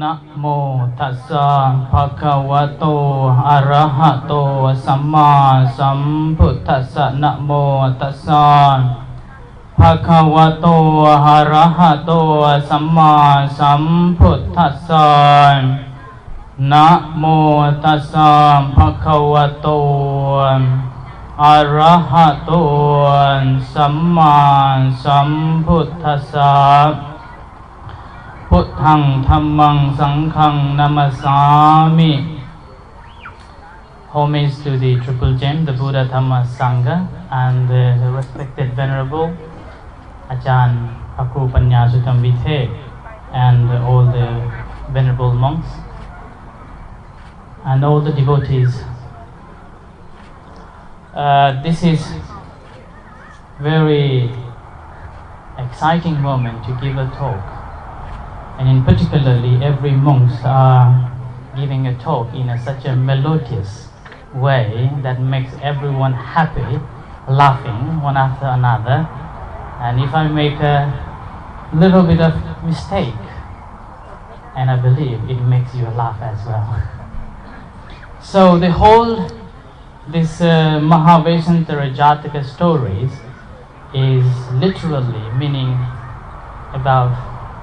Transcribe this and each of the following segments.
นะโมตัสสะภะคะวะโตอะระหะโตสัมมาสัมพุทธัสสะนะโมตัสสะภะคะวะโตอะระหะโตสัมมาสัมพุทธัสสะนะโมตัสสะภะคะวะโตอะระหะโตสัมมาสัมพุทธัสสะพุทธังธัมมังสังฆังนามัสสามิ Homage to the Triple Gem, the Buddha, Dhamma, Sangha, and the respected Venerable Ajahn Paku Panyasutam Vithe, and all the Venerable monks, and all the devotees. This is very exciting moment to give a talk. And in particularly, every monks are giving a talk in such a melodious way that makes everyone happy, laughing one after another. And if I make a little bit of mistake, and I believe it makes you laugh as well. So the whole this Vesantara Jataka stories is literally meaning about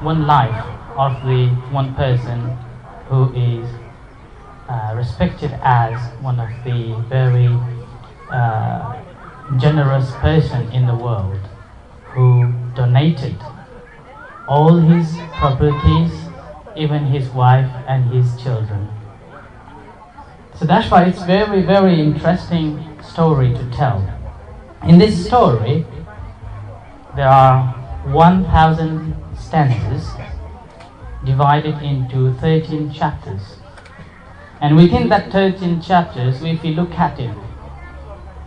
one life of the one person who is respected as one of the very generous person in the world, who donated all his properties, even his wife and his children. So that's why it's very, very interesting story to tell. In this story, there are 1,000 stanzas divided into 13 chapters. And within that 13 chapters, if we look at it,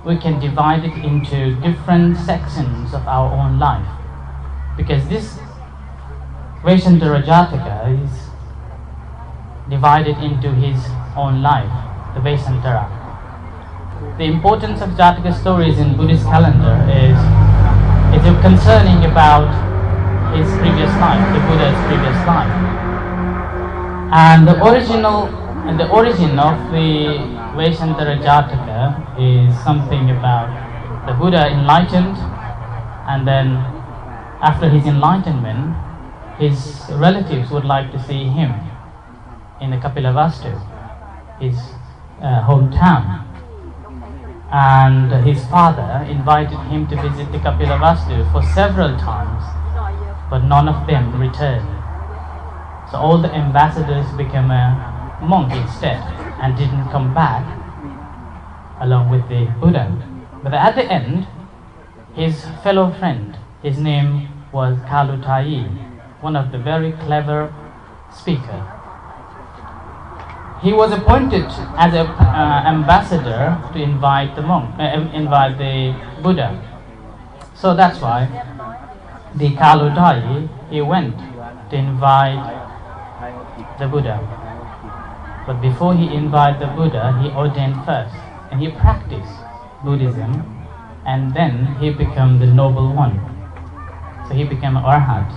we can divide it into different sections of our own life. Because this Vesantara Jataka is divided into his own life, the Vesantara. The importance of Jataka stories in Buddhist calendar is concerning about his previous life, the Buddha's previous life. And the origin of the Vesantara Jataka is something about the Buddha enlightened, and then after his enlightenment, his relatives would like to see him in the Kapilavastu, his hometown. And his father invited him to visit the Kapilavastu for several times, but none of them returned. So all the ambassadors became a monk instead and didn't come back along with the Buddha. But at the end, his fellow friend, his name was Kalutai, one of the very clever speaker. He was appointed as an ambassador to invite the invite the Buddha. So that's why the Kalutai, he went to invite the Buddha. But before he invited the Buddha, he ordained first, and he practiced Buddhism, and then he became the noble one. So he became an Arhat.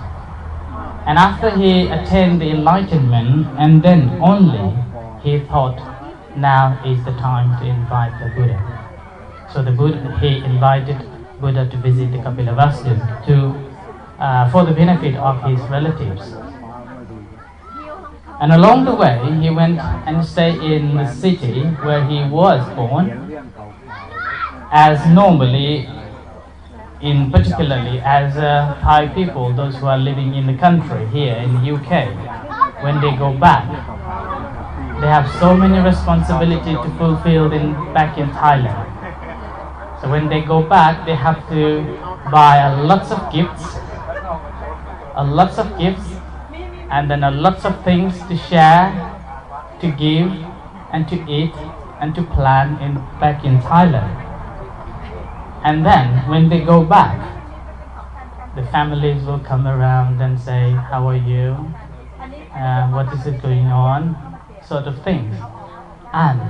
And after he attained the enlightenment, and then only he thought, now is the time to invite the Buddha. So he invited Buddha to visit the Kapilavastu for the benefit of his relatives. And along the way, he went and stayed in the city where he was born, as normally, particularly as Thai people, those who are living in the country here in the UK, when they go back, they have so many responsibilities to fulfill back in Thailand. So when they go back, they have to buy lots of gifts, and then lots of things to share, to give, and to eat, and to plan back in Thailand. And then when they go back, the families will come around and say, how are you? What is it going on? Sort of things. And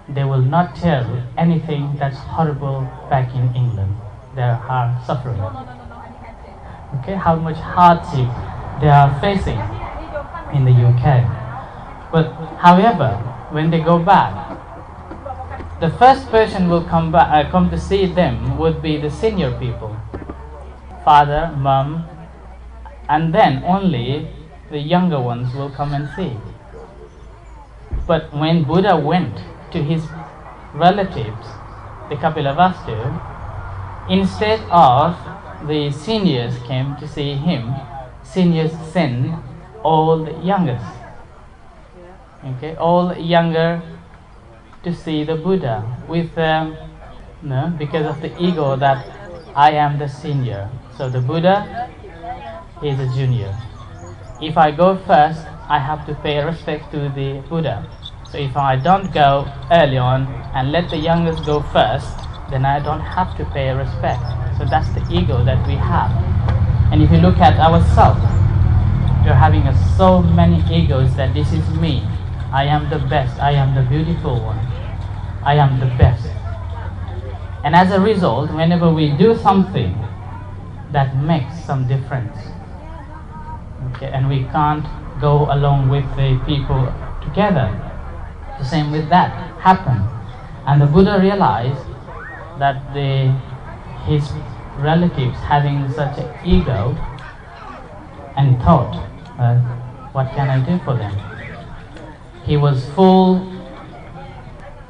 they will not tell anything that's horrible back in England. They are suffering. Okay, how much hardship they are facing. in the UK. But however, when they go back, the first person will come to see them would be the senior people, father, mom, and then only the younger ones will come and see. But when Buddha went to his relatives, the Kapilavastu, instead of the seniors came to see him, seniors sent all the youngest, okay, all younger to see the Buddha with because of the ego that I am the senior, so the Buddha is a junior. If I go first, I have to pay respect to the Buddha. So if I don't go early on and let the youngest go first, then I don't have to pay respect. So that's the ego that we have. And if you look at ourselves, we're having so many egos that this is me. I am the best. I am the beautiful one. I am the best. And as a result, whenever we do something that makes some difference, okay, and we can't go along with the people together, the same with that happened. And the Buddha realized that his relatives having such an ego, and thought, what can I do for them? He was full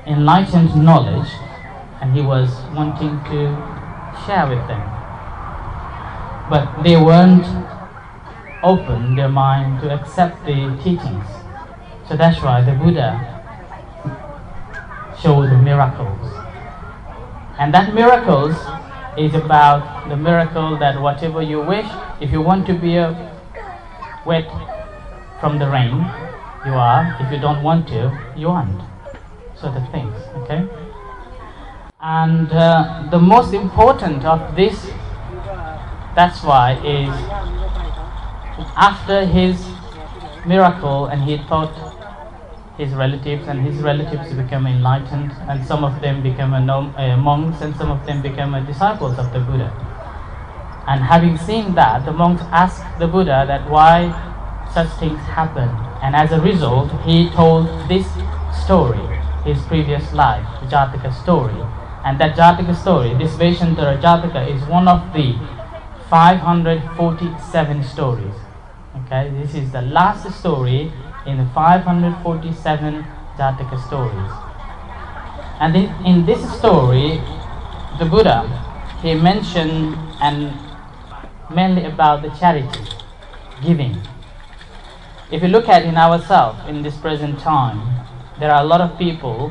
enlightened knowledge, and he was wanting to share with them, but they weren't open their mind to accept the teachings. So that's why the Buddha showed the miracles, and that miracles is about the miracle that whatever you wish, if you want to be wet from the rain, you are. If you don't want to, you aren't. Sort of things, okay? And the most important of this, that's why, is after his miracle, and he taught his relatives, and his relatives became enlightened, and some of them became monks, and some of them became disciples of the Buddha. And having seen that, the monks asked the Buddha that why such things happen, and as a result, he told this story, his previous life, the Jataka story. And that Jataka story, this Vesantara Jataka, is one of the 547 stories. Okay, this is the last story in the 547 Jataka stories. And in this story, the Buddha, he mentioned and mainly about the charity, giving. If you look at in ourselves in this present time, there are a lot of people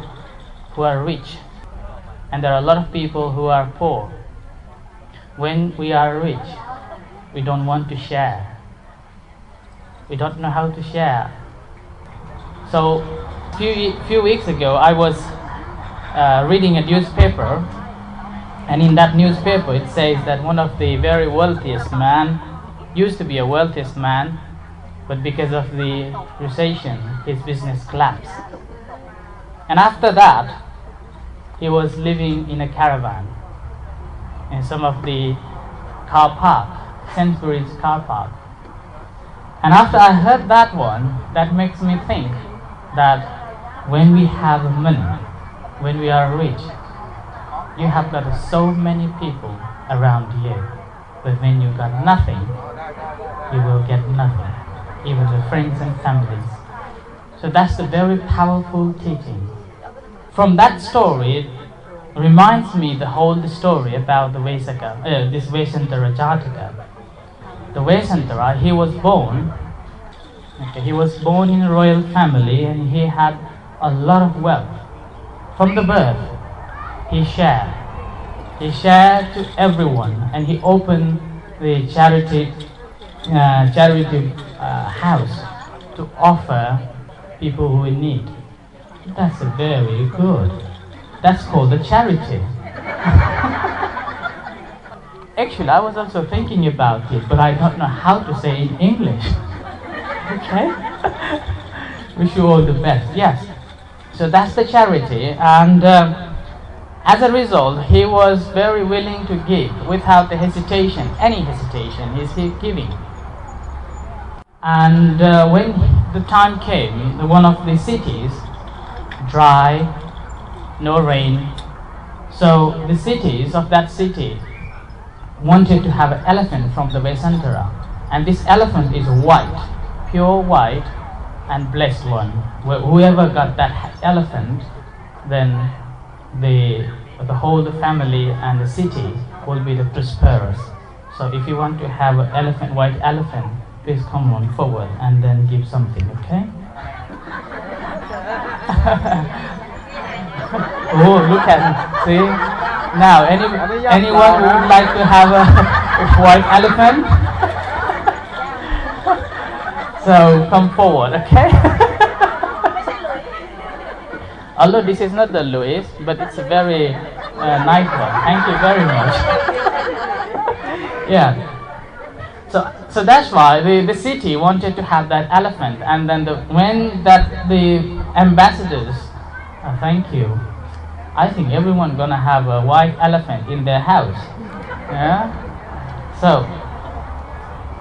who are rich, and there are a lot of people who are poor. When we are rich, we don't want to share. We don't know how to share. So, few weeks ago, I was reading a newspaper, and in that newspaper it says that one of the very wealthiest man, used to be a wealthiest man, but because of the recession, his business collapsed. And after that, he was living in a caravan in some of the car park, Sainsbury's car park. And after I heard that one, that makes me think that when we have money, when we are rich, you have got so many people around you. But when you got nothing, you will get nothing, even the friends and families. So that's the very powerful teaching. From that story, reminds me the whole story about the this Vesantara Jataka. The Vesantara, he was born in a royal family, and he had a lot of wealth. From the birth, he shared to everyone, and he opened the charity house to offer people who in need. That's very good. That's called a charity. Actually, I was also thinking about it, but I don't know how to say in English. Okay? Wish you all the best. Yes. So that's the charity, and as a result, he was very willing to give without the hesitation, any hesitation. Is he giving? And when the time came, one of the cities, dry, no rain. So the cities of that city wanted to have an elephant from the Vesantara. And this elephant is white, pure white and blessed one. Whoever got that elephant, then the whole family and the city will be the prosperous. So if you want to have an elephant, white elephant, please come on forward and then give something, okay? Oh, look at him, see? Now, anyone who would like to have a white elephant? So come forward, okay? Although this is not the Louis, but it's a very nice one. Thank you very much. Yeah. So that's why the city wanted to have that elephant, and then when the ambassadors, thank you. I think everyone gonna have a white elephant in their house. Yeah. So.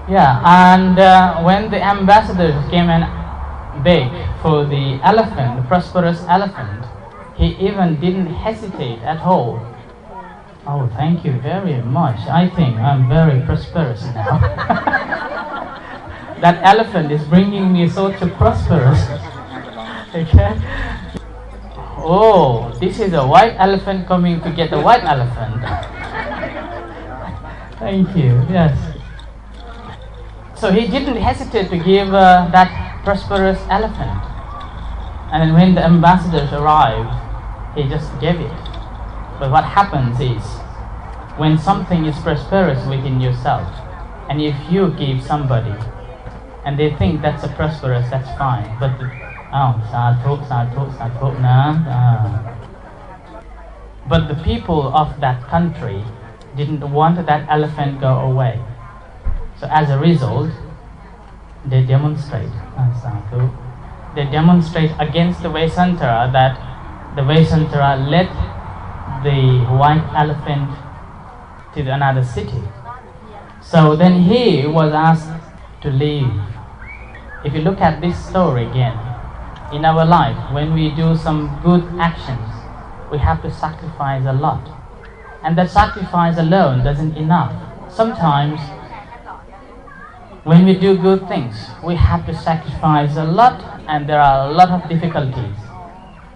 Yeah, and when the ambassadors came and begged for the elephant, the prosperous elephant, he even didn't hesitate at all. Oh, thank you very much. I think I'm very prosperous now. That elephant is bringing me such a prosperous. Okay. Oh, this is a white elephant coming to get a white elephant. Thank you. Yes. So he didn't hesitate to give that prosperous elephant. And then when the ambassadors arrived, he just gave it. But what happens is, when something is prosperous within yourself, and if you give somebody, and they think that's a prosperous, that's fine. But but the people of that country didn't want that elephant go away. So as a result, they demonstrate. They demonstrate against the Vesantara that the Vesantara led the white elephant to another city. So then he was asked to leave. If you look at this story again, in our life, when we do some good actions, we have to sacrifice a lot. And that sacrifice alone doesn't enough. Sometimes when we do good things, we have to sacrifice a lot, and there are a lot of difficulties.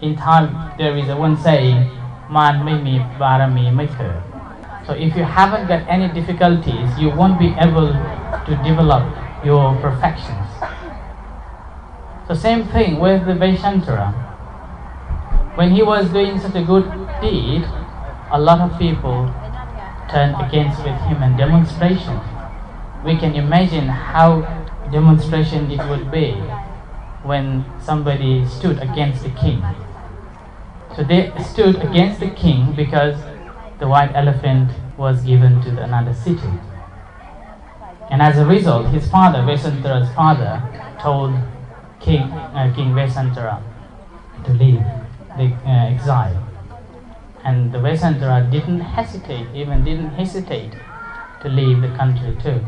In time, there is one saying, "Man mai mi barami mai thar." So if you haven't got any difficulties, you won't be able to develop your perfections. So same thing with the Vesantara. When he was doing such a good deed, a lot of people turned against with him and demonstration. We can imagine how demonstration it would be when somebody stood against the king. So they stood against the king because the white elephant was given to another city. And as a result, his father, Vesantara's father, told King Vesantara to leave the exile. And the Vesantara didn't hesitate to leave the country too.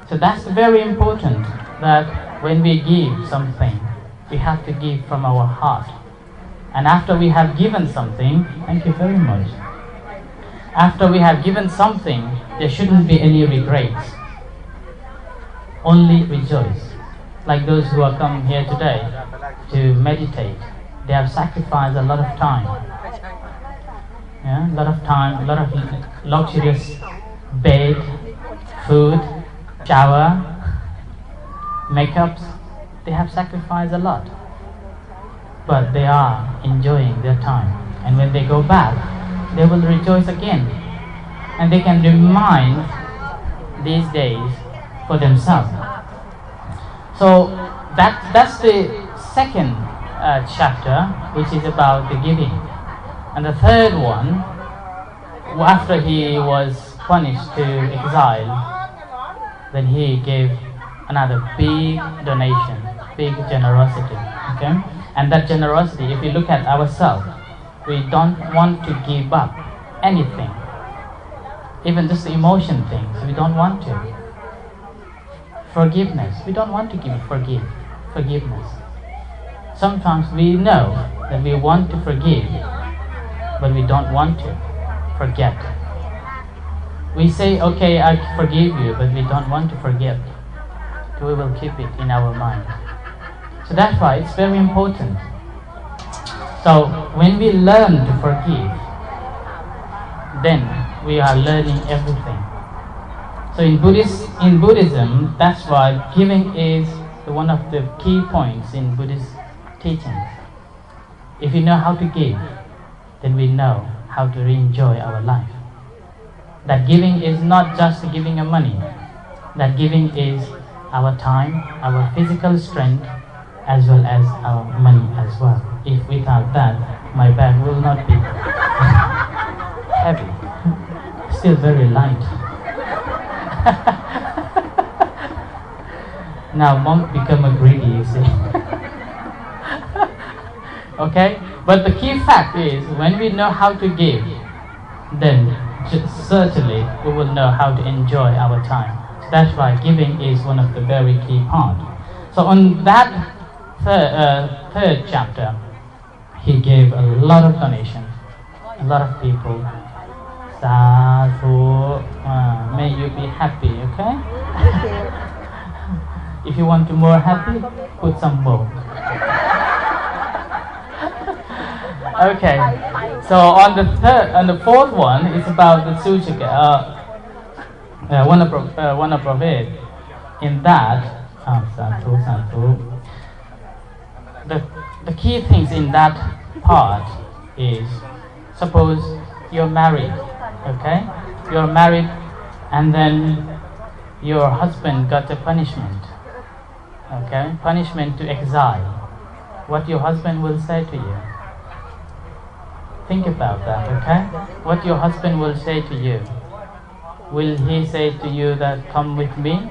So that's very important, that when we give something, we have to give from our heart. And after we have given something, thank you very much. After we have given something, there shouldn't be any regrets. Only rejoice. Like those who are come here today to meditate, they have sacrificed a lot of time. Yeah, a lot of time, a lot of luxurious bed, food, shower, makeups. They have sacrificed a lot, but they are enjoying their time. And when they go back, they will rejoice again, and they can remind these days for themselves. So that's the second chapter, which is about the giving. And the third one, after he was punished to exile, then he gave another big donation, big generosity. Okay? And that generosity, if we look at ourselves, we don't want to give up anything, even just the emotion things. We don't want to. Forgiveness, we don't want to forgive. forgiveness. Sometimes we know that we want to forgive, but we don't want to forget. We say, okay, I forgive you, but we don't want to forget. We will keep it in our mind. So that's why it's very important. So when we learn to forgive, then we are learning everything. So in Buddhism, that's why giving is one of the key points in Buddhist teachings. If we know how to give, then we know how to enjoy our life. That giving is not just giving of money. That giving is our time, our physical strength, as well as our money as well. If without that, my bag will not be heavy, still very light. Now monk become a greedy, you see. Okay? But the key fact is, when we know how to give, then certainly we will know how to enjoy our time. So that's why giving is one of the very key parts. So on that third chapter, he gave a lot of donations. A lot of people. Sadhu, may you be happy, okay? If you want to more happy, put some more. Okay. So on the fourth one, it's about the Sujaka, one of Prophet. In that, the key things in that part is, suppose you're married, okay? You're married and then your husband got a punishment, okay? Punishment to exile. What your husband will say to you? Think about that, okay? What your husband will say to you? Will he say to you that come with me?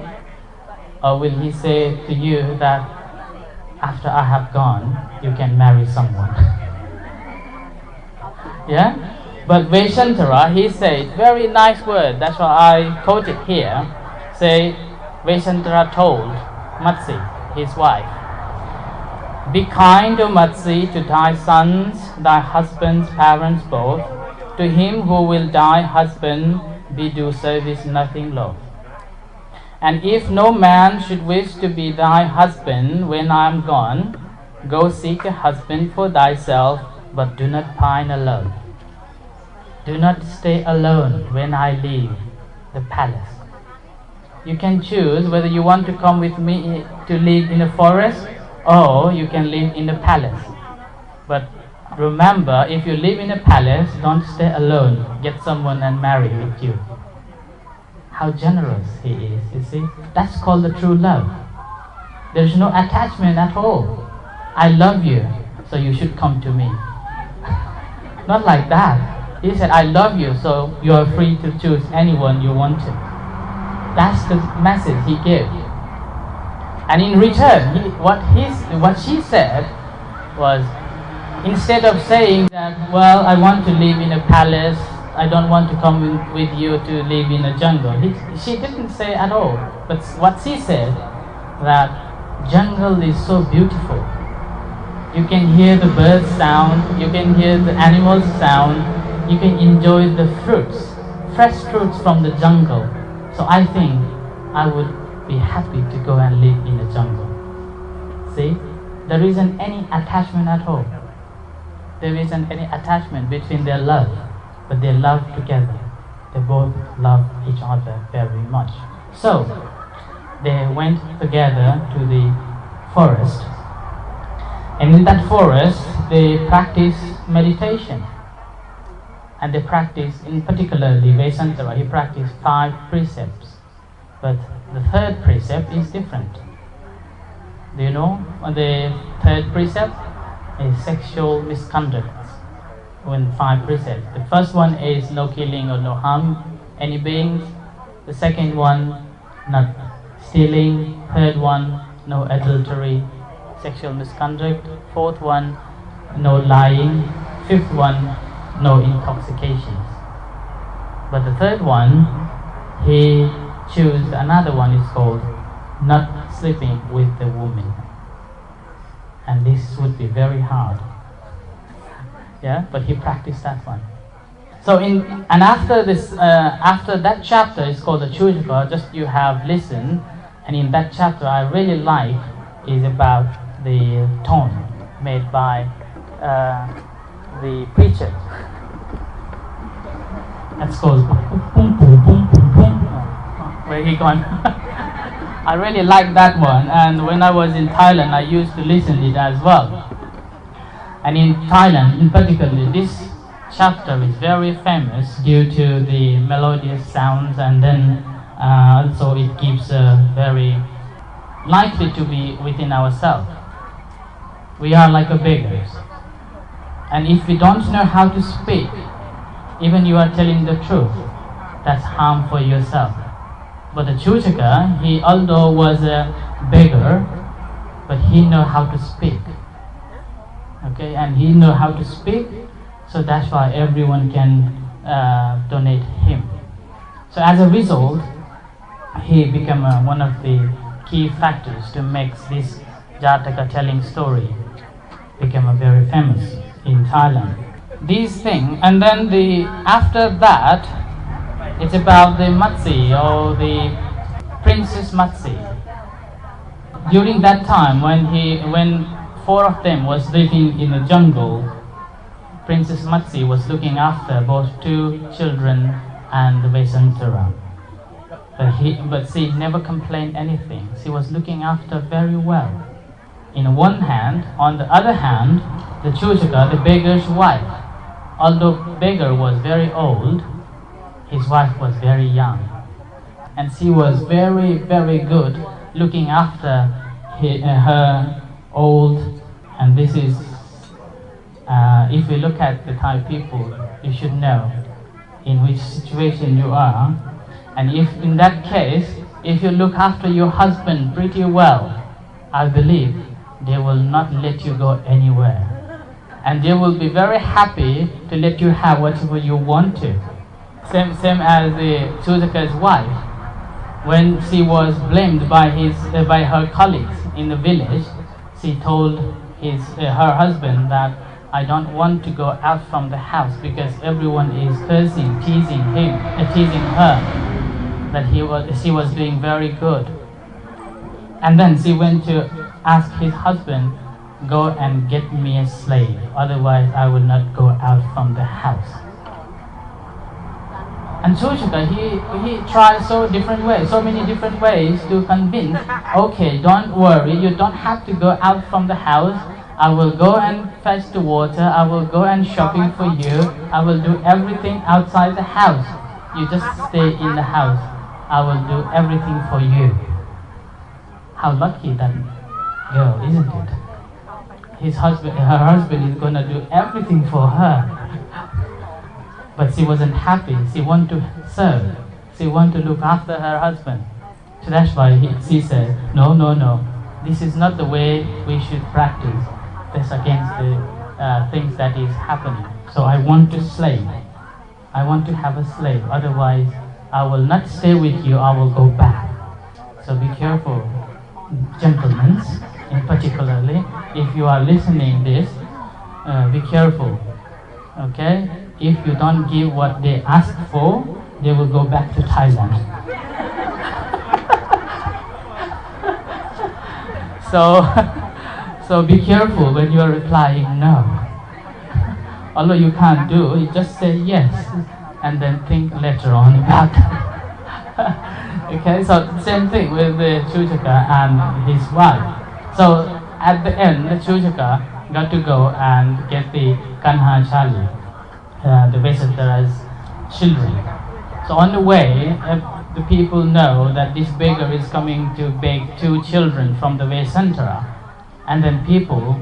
Or will he say to you that after I have gone, you can marry someone? Yeah? But Vesantara, he said, very nice word, that's why I quote it here. Say, Vesantara told Matsi, his wife, be kind, O Matsi, to thy sons, thy husband's parents both. To him who will die husband, be do service nothing loth. And if no man should wish to be thy husband when I am gone, go seek a husband for thyself, but do not pine alone. Do not stay alone when I leave the palace. You can choose whether you want to come with me to live in a forest, or you can live in a palace. But remember, if you live in a palace, don't stay alone. Get someone and marry with you. How generous he is, you see. That's called the true love. There is no attachment at all. I love you, so you should come to me. Not like that. He said, I love you, so you are free to choose anyone you want to. That's the message he gave. And in return, what she said was, instead of saying that, well, I want to live in a palace, I don't want to come with you to live in a jungle. She didn't say at all. But what she said, that jungle is so beautiful. You can hear the birds sound, you can hear the animals sound, you can enjoy the fruits, fresh fruits from the jungle. So I think I would be happy to go and live in a jungle. See, there isn't any attachment at all. There isn't any attachment between their love, but they love together. They both love each other very much. So they went together to the forest, and in that forest they practiced meditation. And they practiced, in particularly Vesantara, he practiced 5 precepts. But the third precept is different. Do you know the third precept is sexual misconduct? In 5 precepts, the first one is no killing or no harm any beings. The second one, not stealing. Third one, no adultery, sexual misconduct. Fourth one, no lying. Fifth one, no intoxications. But the third one, he chose another one, is called not sleeping with the woman. and this would be very hard. Yeah, but he practiced that one. So after this, after that chapter is called the Chujaka, just you have listened, and in that chapter I really like is about the tone made by the preacher. That's called boom boom boom boom boom. Where he gone? I really like that one, and when I was in Thailand, I used to listen to it as well. And in Thailand, in particular, this chapter is very famous due to the melodious sounds, and then also it gives very likely to be within ourselves. We are like a beggars, and if we don't know how to speak, even you are telling the truth, that's harm for yourself. But the Chujaka, he although was a beggar, but he know how to speak. Okay, and he know how to speak, so that's why everyone can donate him. So as a result, he became one of the key factors to make this Jataka telling story became very famous in Thailand. These things, and then after that, it's about the Matsi or the Princess Matsi. During that time, when four of them was living in the jungle, Princess Matsi was looking after both two children and the Vesantara. But she never complained anything. She was looking after very well. In one hand, on the other hand, the Chujaka, the beggar's wife, although beggar was very old, his wife was very young. And she was very, very good looking after her old, and this is, if we look at the Thai people, you should know in which situation you are. And if in that case, if you look after your husband pretty well, I believe they will not let you go anywhere. And they will be very happy to let you have whatever you want to. Same as the Chujaka's wife. When she was blamed by her colleagues in the village, she told her husband that I don't want to go out from the house because everyone is cursing, teasing her, that she was doing very good. And then she went to ask his husband, go and get me a slave, otherwise I will not go out from the house. And Chujaka, he tried so many different ways to convince, okay, don't worry, you don't have to go out from the house. I will go and fetch the water, I will go and shopping for you, I will do everything outside the house. You just stay in the house. I will do everything for you. How lucky that girl, isn't it? Her husband is gonna do everything for her. But she wasn't happy. She wanted to serve. She wanted to look after her husband. So that's why she said, no, this is not the way we should practice. That's against the things that is happening. So I want to slave. I want to have a slave. Otherwise, I will not stay with you. I will go back. So be careful, gentlemen, in particularly, if you are listening this, be careful. Okay? If you don't give what they ask for, they will go back to Thailand. So be careful when you are replying no. Although you can't do, you just say yes, and then think later on about it. Okay, so same thing with the Chujaka and his wife. So at the end, the Chujaka got to go and get the Kanha Chali, the Vesantara's children. So on the way, the people know that this beggar is coming to beg two children from the Vesantara, and then people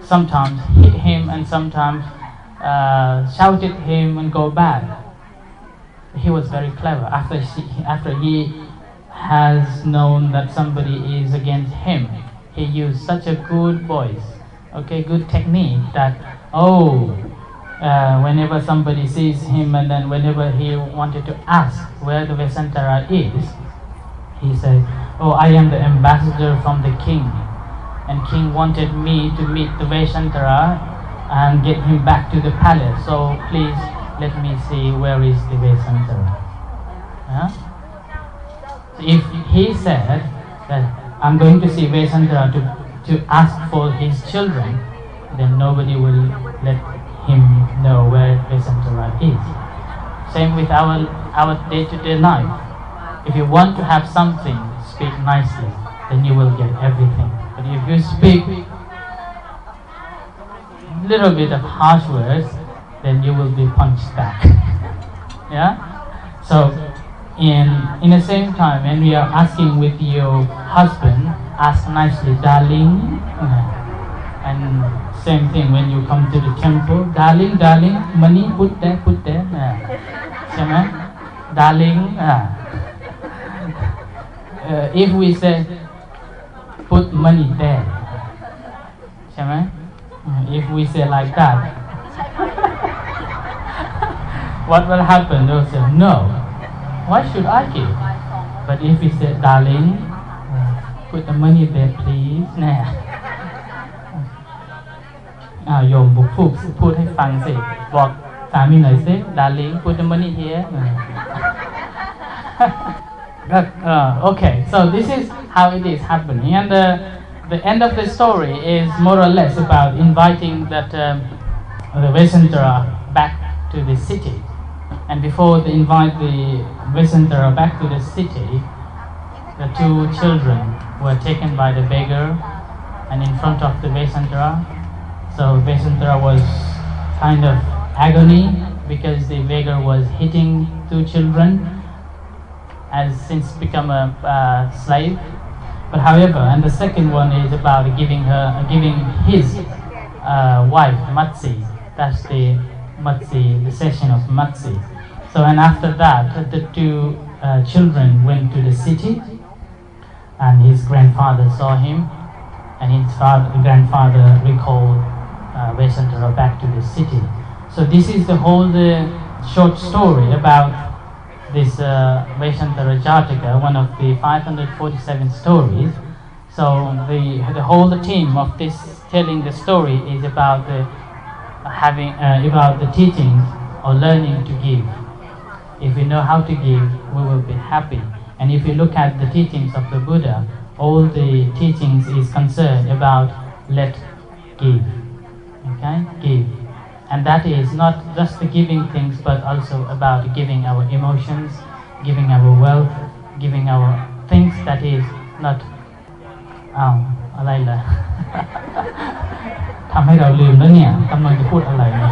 sometimes hit him and sometimes shout at him and go back. He was very clever. After he has known that somebody is against him, he used such a good voice, good technique that whenever somebody sees him, and then whenever he wanted to ask where the Vesantara is, he said, I am the ambassador from the king. and king wanted me to meet the Vesantara and get him back to the palace. So please let me see where is the Vesantara. Yeah? So if he said that I'm going to see Vesantara to ask for his children, then nobody will let him know where Vesantara is. Same with our day-to-day life. If you want to have something, speak nicely, then you will get everything. But if you speak a little bit of harsh words, then you will be punched back. Yeah? So in the same time, when we are asking with your husband, ask nicely, darling. And same thing when you come to the temple, darling, money put there. Darling. If we say put money there, if we say like that, what will happen? They'll say, no, why should I give? But if we say, darling, put the money there please. โยมบุกพูดให้ฟังสิบอกสามีหน่อยสิ darling put the money here. Okay, so this is how it is happening, and the end of the story is more or less about inviting that the Vesantara back to the city. And before they invite the Vesantara back to the city, the two children were taken by the beggar and in front of the Vesantara. So Vesantara was kind of agony because the beggar was hitting two children, has since become a slave. But however, and the second one is about giving his wife Matsi. That's the Matsi, the session of Matsi. So and after that, the two children went to the city, and his grandfather saw him, and his grandfather recalled Vesantara back to the city. So this is the whole short story about this Vesantara Jataka, one of the 547 stories. So the whole theme of this telling the story is about about the teachings or learning to give. If we know how to give, we will be happy. And if you look at the teachings of the Buddha, all the teachings is concerned about let give. Okay, give. And that is not just the giving things, but also about giving our emotions, giving our wealth, giving our things that is not อะไรล่ะ ทำให้เราลืมแล้วเนี่ยกำลังจะพูดอะไรเนี่ย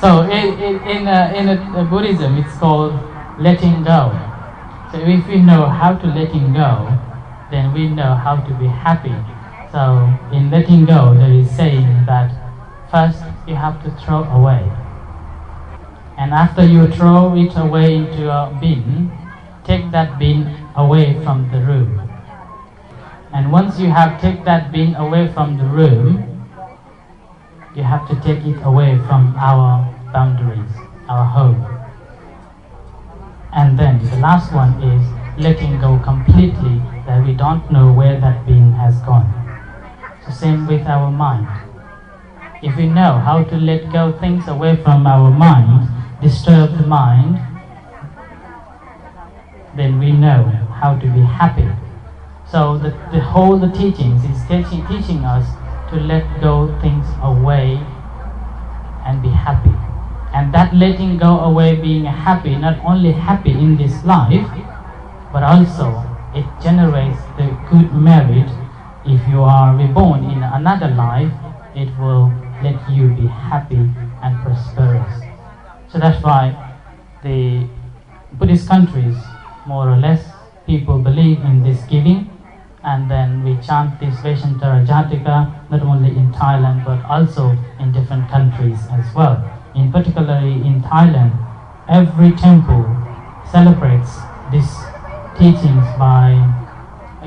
So in Buddhism it's called letting go. So if we know how to letting go, then we know how to be happy. So in letting go, there is saying that first you have to throw away, and after you throw it away into a bin, take that bin away from the room. And once you have taken that bin away from the room, you have to take it away from our boundaries, our home. And then the last one is letting go completely, that we don't know where that bin has gone. So same with our mind. If we know how to let go things away from our mind, disturb the mind, then we know how to be happy. So the whole teachings is teaching us to let go things away and be happy. And that letting go away, being happy, not only happy in this life, but also it generates the good merit. If you are reborn in another life, it will let you be happy and prosperous. So that's why the Buddhist countries, more or less, people believe in this giving, and then we chant this Vesantara Jataka not only in Thailand but also in different countries as well. In particularly in Thailand, every temple celebrates these teachings by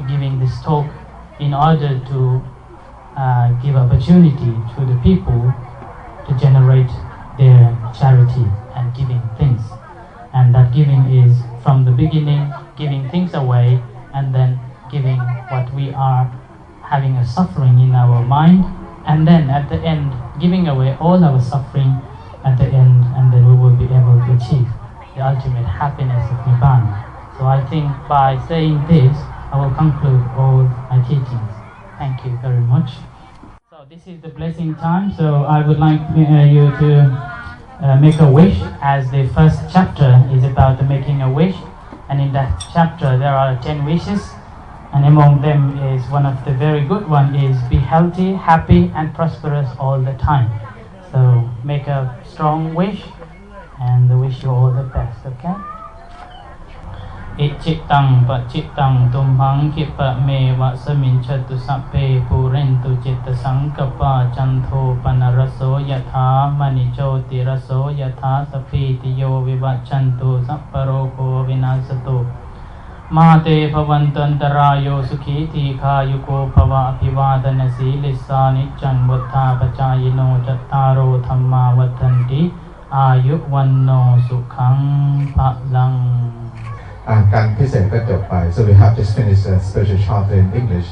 giving this talk in order to give opportunity to the people to generate their charity and giving things. And that giving is from the beginning, giving things away, and then giving what we are having a suffering in our mind, and then at the end giving away all our suffering at the end, and then we will be able to achieve the ultimate happiness of Nibbana. So I think by saying this, I will conclude all my teachings. Thank you very much. So this is the blessing time, so I would like you to make a wish, as the first chapter is about the making a wish, and in that chapter there are 10 wishes, and among them is one of the very good one is be healthy, happy and prosperous all the time. So make a strong wish and wish you all the best, okay? Ichitang pachitang tumbang kipa me vasamin chatu sape purentu chitta sankapa chanto panaraso yatha manichoti raso yatha sapiti yo vivachantu sapparoko vinasato Mate bhavantantarayo sukhiti khayuko bhava abhivadanasi lissani chanvata pachayino chattaro dhamma vatanti ayuvanno sukhang phalang การพิเศษก็จบไป so we have just finished a special chapter in English